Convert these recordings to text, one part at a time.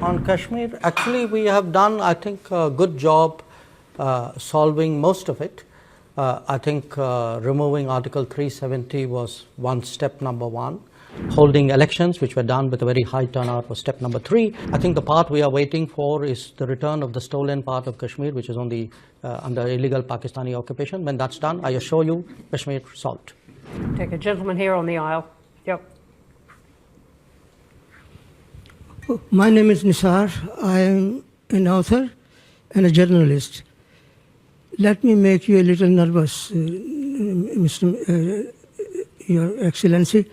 on Kashmir, actually we have done, I think, a good job solving most of it. I think removing Article 370 was step number one. Holding elections, which were done with a very high turnout, was step number 3. I think the part we are waiting for is the return of the stolen part of Kashmir, which is on the under illegal Pakistani occupation. When that's done, I assure you, Kashmir solved. Take a gentleman here on the aisle. Yep. My name is Nisar. I am an author and a journalist. Let me make you a little nervous, Your Excellency.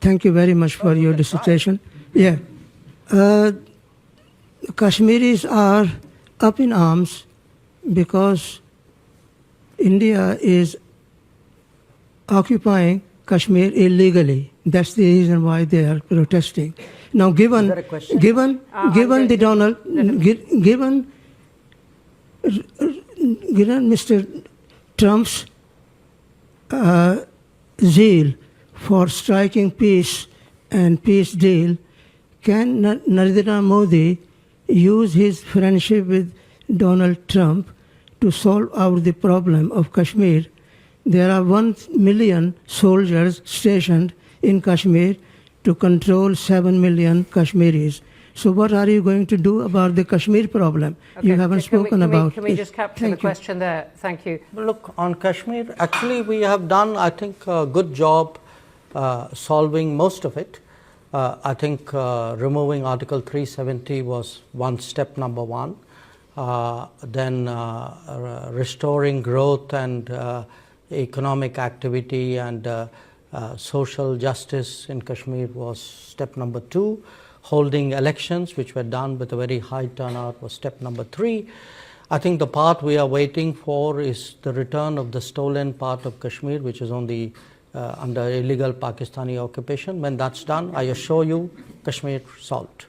Thank you very much for your dissertation. Yeah. Kashmiris are up in arms because India is occupying Kashmir illegally. That's the reason why they are protesting. Now, given Mr. Trump's zeal for striking peace and peace deal, can Narendra Modi use his friendship with Donald Trump to solve out the problem of Kashmir? There are 1 million soldiers stationed in Kashmir to control 7 million Kashmiris. So what are you going to do about the Kashmir problem? Okay, you haven't spoken about it. Can we just capture the question there? Thank you. Look, on Kashmir, actually we have done, I think, a good job solving most of it. I think removing Article 370 was step number 1. Then restoring growth and economic activity and social justice in Kashmir was step number 2. Holding elections, which were done with a very high turnout, was step number 3. I think the part we are waiting for is the return of the stolen part of Kashmir, which is on the under illegal Pakistani occupation. When that's done, I assure you, Kashmir solved.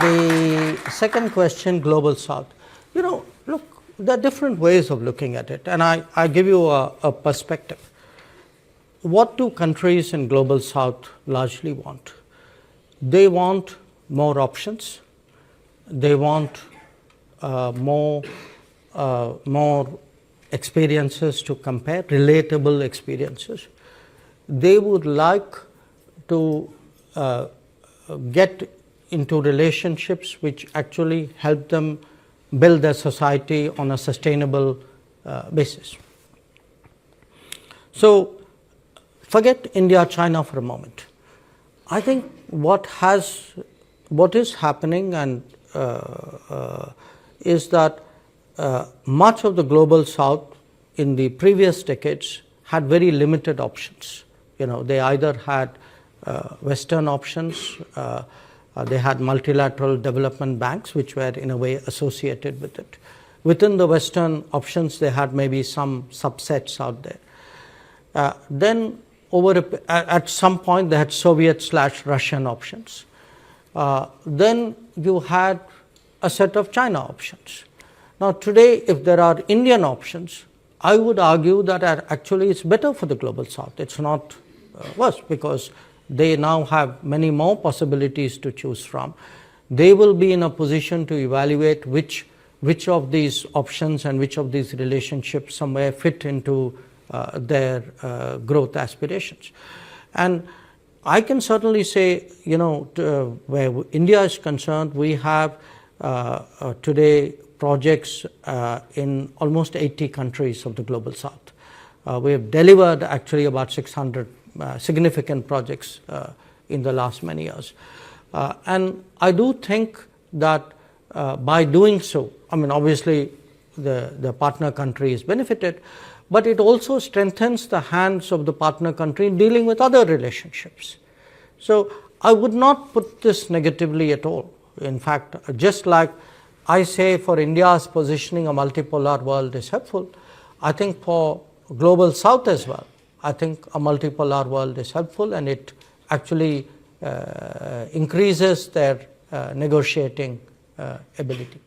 The second question, Global South. You know, look, there are different ways of looking at it, and I give you a perspective. What do countries in Global South largely want? They want more options. They want more experiences to compare, relatable experiences. They would like to get into relationships which actually help them build their society on a sustainable basis. So forget India, China for a moment. I think what is happening and is that much of the Global South in the previous decades had very limited options. You know, they either had Western options, they had multilateral development banks, which were in a way associated with it. Within the Western options, they had maybe some subsets out there. Then at some point, they had Soviet/Russian options. Then you had a set of China options. Now today, if there are Indian options, I would argue that actually it's better for the Global South. It's not worse, because they now have many more possibilities to choose from. They will be in a position to evaluate which of these options and which of these relationships somewhere fit into their growth aspirations. And I can certainly say, you know, where India is concerned, we have today projects in almost 80 countries of the Global South. We have delivered actually about 600 significant projects in the last many years. And I do think that by doing so, I mean, obviously the partner country is benefited, but it also strengthens the hands of the partner country in dealing with other relationships. So I would not put this negatively at all. In fact, just like I say for India's positioning, a multipolar world is helpful, I think for Global South as well, I think a multipolar world is helpful, and it actually increases their negotiating ability.